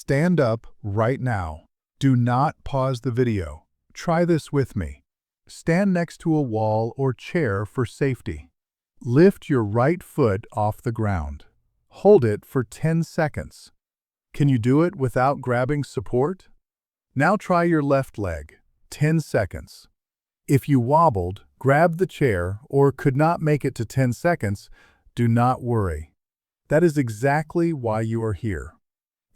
Stand up right now. Do not pause the video. Try this with me. Stand next to a wall or chair for safety. Lift your right foot off the ground. Hold it for 10 seconds. Can you do it without grabbing support? Now try your left leg. 10 seconds. If you wobbled, grabbed the chair, or could not make it to 10 seconds, do not worry. That is exactly why you are here.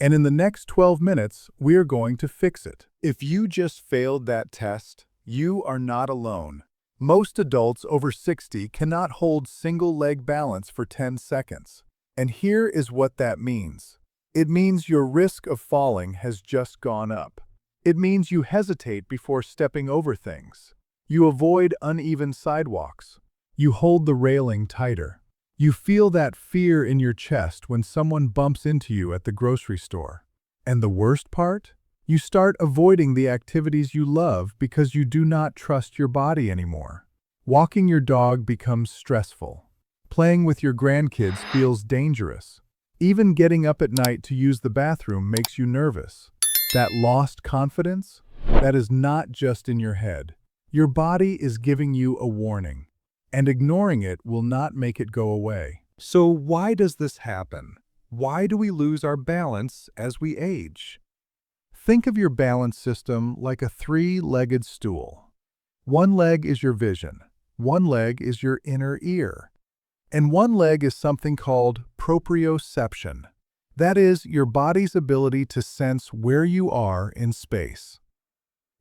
And in the next 12 minutes, we are going to fix it. If you just failed that test, you are not alone. Most adults over 60 cannot hold single leg balance for 10 seconds. And here is what that means. It means your risk of falling has just gone up. It means you hesitate before stepping over things. You avoid uneven sidewalks. You hold the railing tighter. You feel that fear in your chest when someone bumps into you at the grocery store. And the worst part? You start avoiding the activities you love because you do not trust your body anymore. Walking your dog becomes stressful. Playing with your grandkids feels dangerous. Even getting up at night to use the bathroom makes you nervous. That lost confidence? That is not just in your head. Your body is giving you a warning. And ignoring it will not make it go away. So why does this happen? Why do we lose our balance as we age? Think of your balance system like a three-legged stool. One leg is your vision, one leg is your inner ear, and one leg is something called proprioception. That is your body's ability to sense where you are in space.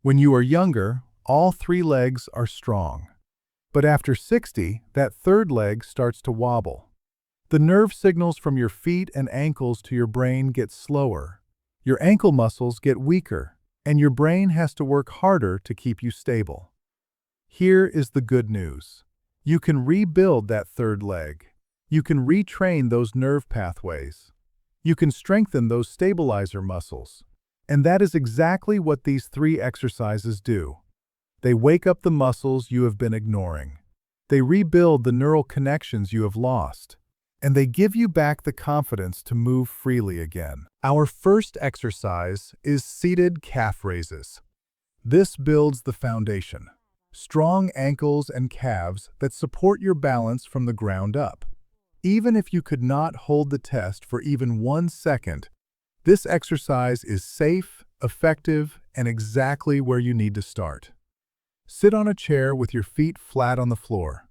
When you are younger, all three legs are strong. But after 60, that third leg starts to wobble. The nerve signals from your feet and ankles to your brain get slower. Your ankle muscles get weaker, and your brain has to work harder to keep you stable. Here is the good news. You can rebuild that third leg. You can retrain those nerve pathways. You can strengthen those stabilizer muscles. And that is exactly what these 3 exercises do. They wake up the muscles you have been ignoring. They rebuild the neural connections you have lost. And they give you back the confidence to move freely again. Our first exercise is seated calf raises. This builds the foundation. Strong ankles and calves that support your balance from the ground up. Even if you could not hold the test for even 1 second, this exercise is safe, effective, and exactly where you need to start. Sit on a chair with your feet flat on the floor.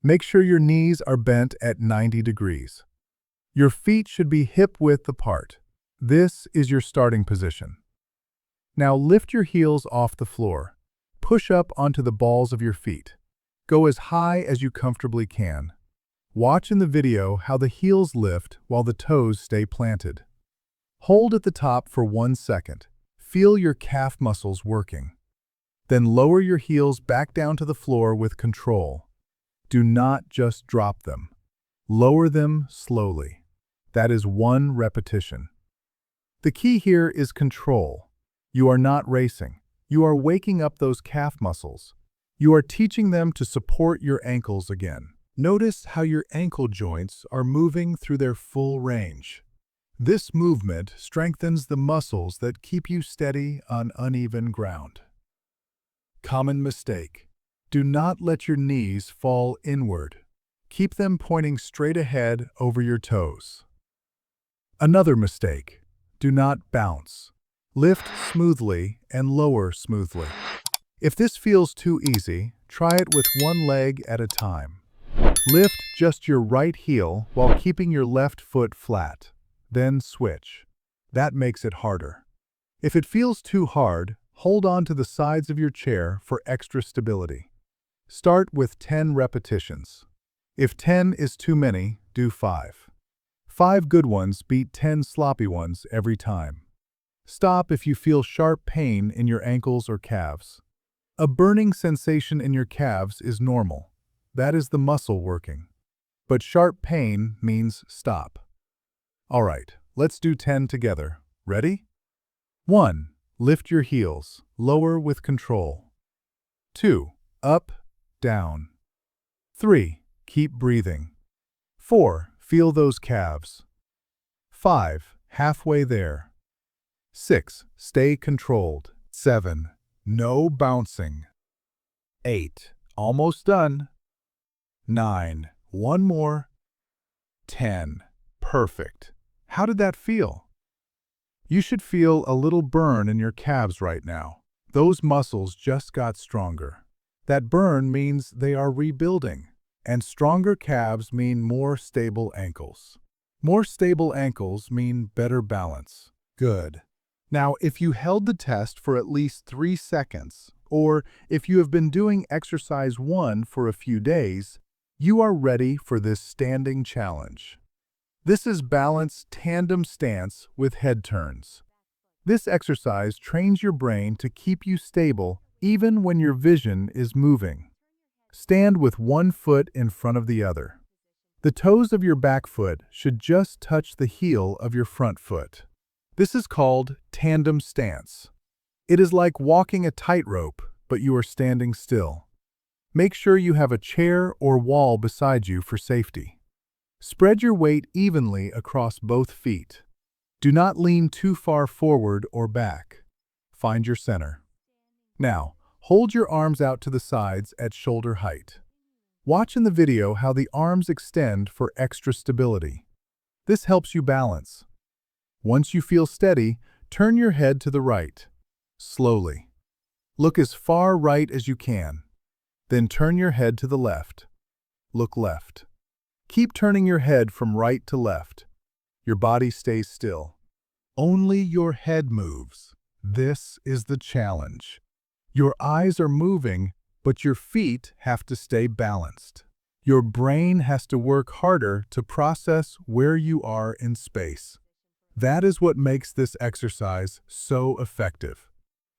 Make sure your knees are bent at 90 degrees. Your feet should be hip-width apart. This is your starting position. Now lift your heels off the floor. Push up onto the balls of your feet. Go as high as you comfortably can. Watch in the video how the heels lift while the toes stay planted. Hold at the top for 1 second. Feel your calf muscles working. Then lower your heels back down to the floor with control. Do not just drop them. Lower them slowly. That is 1 repetition. The key here is control. You are not racing. You are waking up those calf muscles. You are teaching them to support your ankles again. Notice how your ankle joints are moving through their full range. This movement strengthens the muscles that keep you steady on uneven ground. Common mistake. Do not let your knees fall inward. Keep them pointing straight ahead over your toes. Another mistake. Do not bounce. Lift smoothly and lower smoothly. If this feels too easy, try it with 1 leg at a time. Lift just your right heel while keeping your left foot flat. Then switch. That makes it harder. If it feels too hard, hold on to the sides of your chair for extra stability. Start with 10 repetitions. If 10 is too many, do 5. 5 good ones beat 10 sloppy ones every time. Stop if you feel sharp pain in your ankles or calves. A burning sensation in your calves is normal. That is the muscle working. But sharp pain means stop. All right, let's do 10 together. Ready? 1. Lift your heels, lower with control. 2. Up, down. 3. Keep breathing. 4. Feel those calves. 5. Halfway there. 6. Stay controlled. 7. No bouncing. 8. Almost done. 9. One more. 10. Perfect. How did that feel? You should feel a little burn in your calves right now. Those muscles just got stronger. That burn means they are rebuilding, and stronger calves mean more stable ankles. More stable ankles mean better balance. Good. Now, if you held the test for at least 3 seconds, or if you have been doing exercise 1 for a few days, you are ready for this standing challenge. This is balanced tandem stance with head turns. This exercise trains your brain to keep you stable even when your vision is moving. Stand with one foot in front of the other. The toes of your back foot should just touch the heel of your front foot. This is called tandem stance. It is like walking a tightrope, but you are standing still. Make sure you have a chair or wall beside you for safety. Spread your weight evenly across both feet. Do not lean too far forward or back. Find your center. Now, hold your arms out to the sides at shoulder height. Watch in the video how the arms extend for extra stability. This helps you balance. Once you feel steady, turn your head to the right. Slowly. Look as far right as you can. Then turn your head to the left. Look left. Keep turning your head from right to left. Your body stays still. Only your head moves. This is the challenge. Your eyes are moving, but your feet have to stay balanced. Your brain has to work harder to process where you are in space. That is what makes this exercise so effective.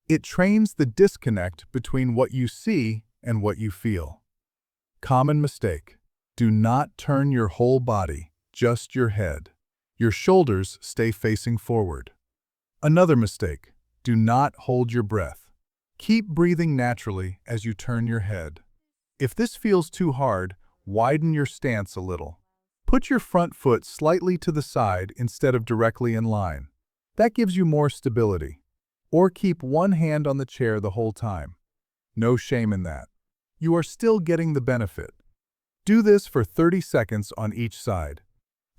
It trains the disconnect between what you see and what you feel. Common mistake. Do not turn your whole body, just your head. Your shoulders stay facing forward. Another mistake. Do not hold your breath. Keep breathing naturally as you turn your head. If this feels too hard, widen your stance a little. Put your front foot slightly to the side instead of directly in line. That gives you more stability. Or keep one hand on the chair the whole time. No shame in that. You are still getting the benefit. Do this for 30 seconds on each side.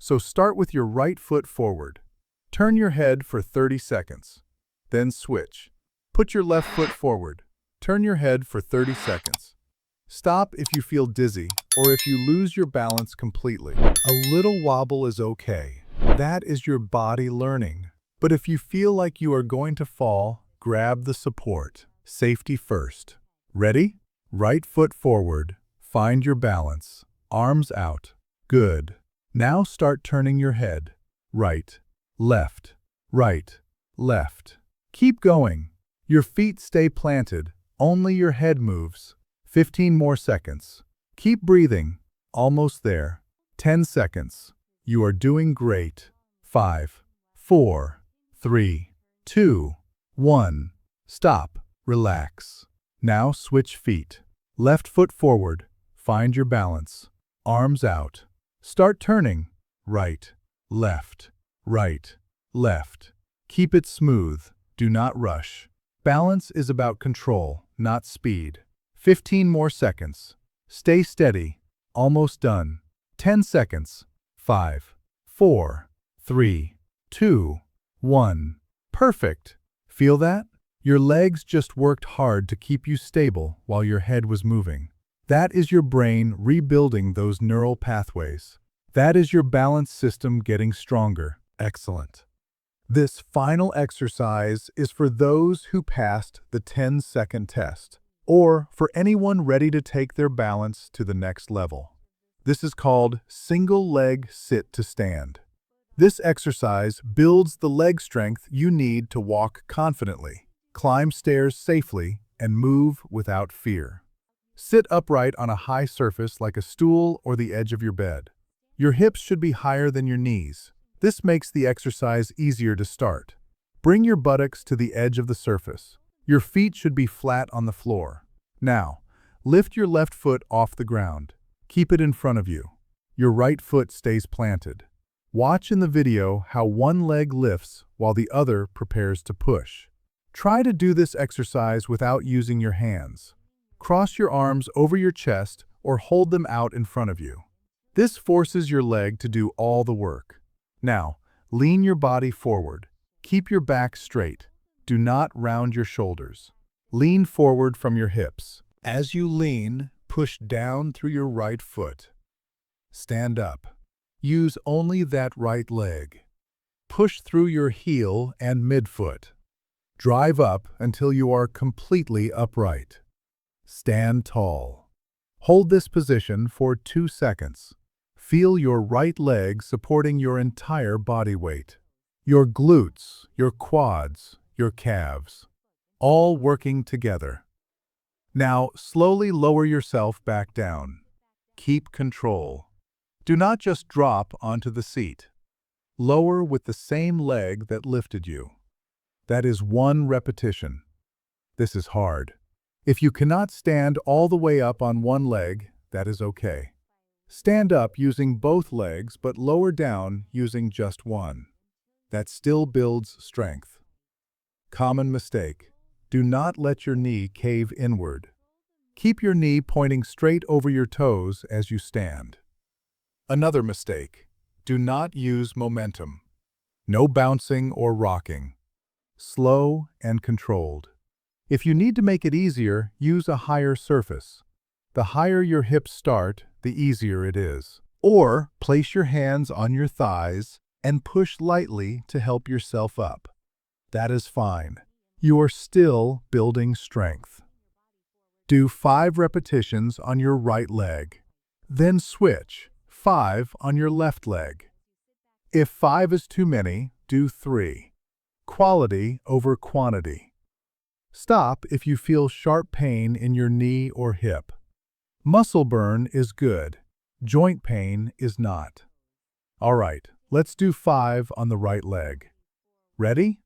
So start with your right foot forward. Turn your head for 30 seconds. Then switch. Put your left foot forward. Turn your head for 30 seconds. Stop if you feel dizzy or if you lose your balance completely. A little wobble is okay. That is your body learning. But if you feel like you are going to fall, grab the support. Safety first. Ready? Right foot forward. Find your balance. Arms out. Good. Now start turning your head. Right, left, right, left. Keep going. Your feet stay planted. Only your head moves. 15 more seconds. Keep breathing. Almost there. 10 seconds. You are doing great. 5, 4, 3, 2, 1. Stop. Relax. Now switch feet. Left foot forward. Find your balance. Arms out. Start turning. Right, left, right, left. Keep it smooth. Do not rush. Balance is about control, not speed. 15 more seconds. Stay steady. Almost done. 10 seconds. 5, 4, 3, 2, 1. Perfect. Feel that? Your legs just worked hard to keep you stable while your head was moving. That is your brain rebuilding those neural pathways. That is your balance system getting stronger. Excellent. This final exercise is for those who passed the 10-second test, or for anyone ready to take their balance to the next level. This is called single leg sit to stand. This exercise builds the leg strength you need to walk confidently, climb stairs safely, and move without fear. Sit upright on a high surface like a stool or the edge of your bed. Your hips should be higher than your knees. This makes the exercise easier to start. Bring your buttocks to the edge of the surface. Your feet should be flat on the floor. Now, lift your left foot off the ground. Keep it in front of you. Your right foot stays planted. Watch in the video how one leg lifts while the other prepares to push. Try to do this exercise without using your hands. Cross your arms over your chest or hold them out in front of you. This forces your leg to do all the work. Now, lean your body forward. Keep your back straight. Do not round your shoulders. Lean forward from your hips. As you lean, push down through your right foot. Stand up. Use only that right leg. Push through your heel and midfoot. Drive up until you are completely upright. Stand tall. Hold this position for 2 seconds. Feel your right leg supporting your entire body weight. Your glutes, your quads, your calves, all working together. Now, slowly lower yourself back down. Keep control. Do not just drop onto the seat. Lower with the same leg that lifted you. That is 1 repetition. This is hard. If you cannot stand all the way up on one leg, that is okay. Stand up using both legs but lower down using just one. That still builds strength. Common mistake. Do not let your knee cave inward. Keep your knee pointing straight over your toes as you stand. Another mistake. Do not use momentum. No bouncing or rocking. Slow and controlled. If you need to make it easier, use a higher surface. The higher your hips start, the easier it is. Or place your hands on your thighs and push lightly to help yourself up. That is fine. You are still building strength. Do 5 repetitions on your right leg. Then switch 5 on your left leg. If 5 is too many, do 3. Quality over quantity. Stop if you feel sharp pain in your knee or hip. Muscle burn is good. Joint pain is not. All right, let's do 5 on the right leg. Ready?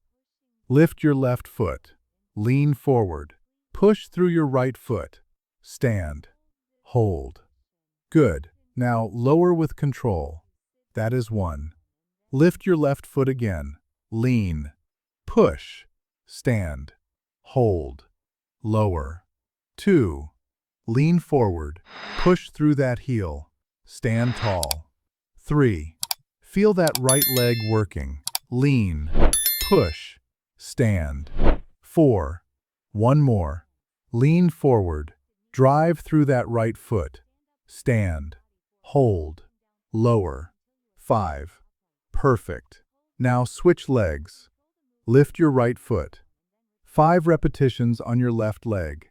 Lift your left foot. Lean forward. Push through your right foot. Stand. Hold. Good. Now lower with control. That is 1. Lift your left foot again. Lean. Push. Stand. Hold. Lower. 2. Lean forward. Push through that heel. Stand tall. 3. Feel that right leg working. Lean. Push. Stand. 4. 1 more. Lean forward. Drive through that right foot. Stand. Hold. Lower. 5. Perfect. Now switch legs. Lift your right foot. 5 repetitions on your left leg.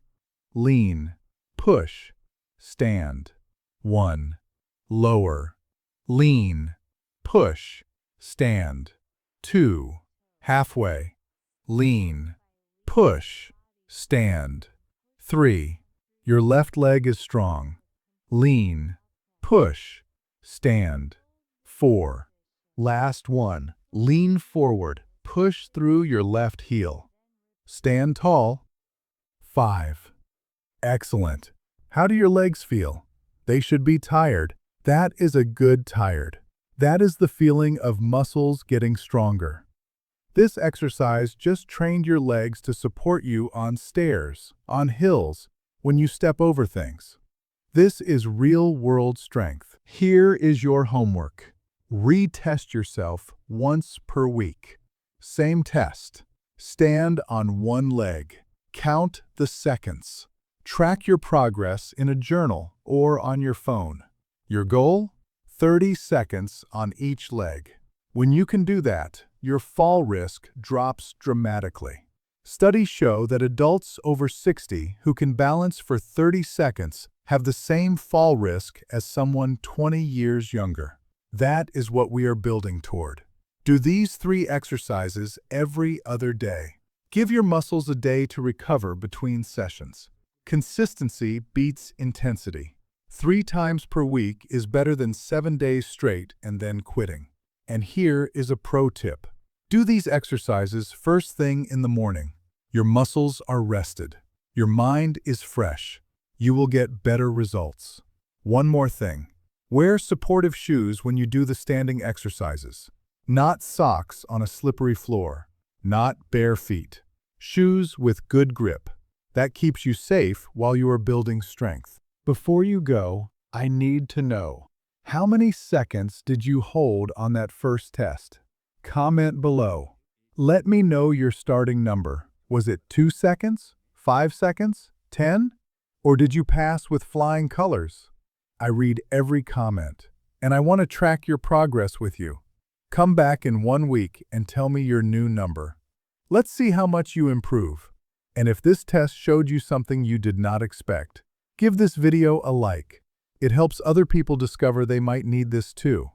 Lean. Push. Stand. 1. Lower. Lean. Push. Stand. 2. Halfway. Lean. Push. Stand. 3. Your left leg is strong. Lean. Push. Stand. 4. Last one. Lean forward. Push through your left heel. Stand tall. 5. Excellent. How do your legs feel? They should be tired. That is a good tired. That is the feeling of muscles getting stronger. This exercise just trained your legs to support you on stairs, on hills, when you step over things. This is real-world strength. Here is your homework. Retest yourself once per week. Same test. Stand on one leg. Count the seconds. Track your progress in a journal or on your phone. Your goal? 30 seconds on each leg. When you can do that, your fall risk drops dramatically. Studies show that adults over 60 who can balance for 30 seconds have the same fall risk as someone 20 years younger. That is what we are building toward. Do these 3 exercises every other day. Give your muscles a day to recover between sessions. Consistency beats intensity. 3 times per week is better than 7 days straight and then quitting. And here is a pro tip. Do these exercises first thing in the morning. Your muscles are rested. Your mind is fresh. You will get better results. One more thing. Wear supportive shoes when you do the standing exercises. Not socks on a slippery floor. Not bare feet. Shoes with good grip. That keeps you safe while you are building strength. Before you go, I need to know, how many seconds did you hold on that first test? Comment below. Let me know your starting number. Was it 2 seconds? 5 seconds? 10? Or did you pass with flying colors? I read every comment, and I want to track your progress with you. Come back in 1 week and tell me your new number. Let's see how much you improve. And if this test showed you something you did not expect, give this video a like. It helps other people discover they might need this too.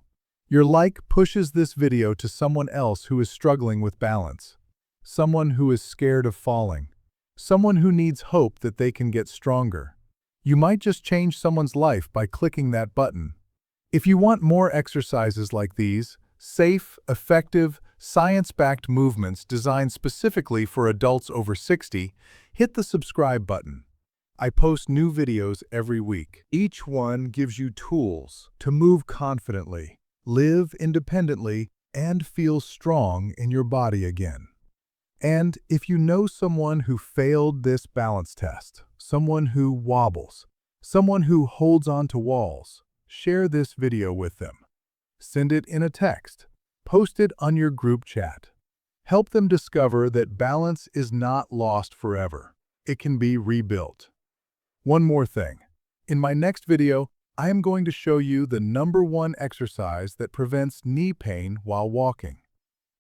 Your like pushes this video to someone else who is struggling with balance, someone who is scared of falling, someone who needs hope that they can get stronger. You might just change someone's life by clicking that button. If you want more exercises like these, safe, effective, science-backed movements designed specifically for adults over 60, hit the subscribe button. I post new videos every week. Each one gives you tools to move confidently, live independently, and feel strong in your body again. And if you know someone who failed this balance test, someone who wobbles, someone who holds on to walls, share this video with them. Send it in a text. Post it on your group chat. Help them discover that balance is not lost forever. It can be rebuilt. One more thing. In my next video, I am going to show you the #1 exercise that prevents knee pain while walking.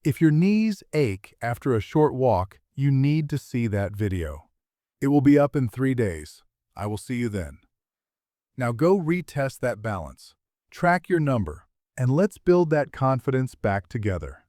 If your knees ache after a short walk, you need to see that video. It will be up in 3 days. I will see you then. Now go retest that balance. Track your number, and let's build that confidence back together.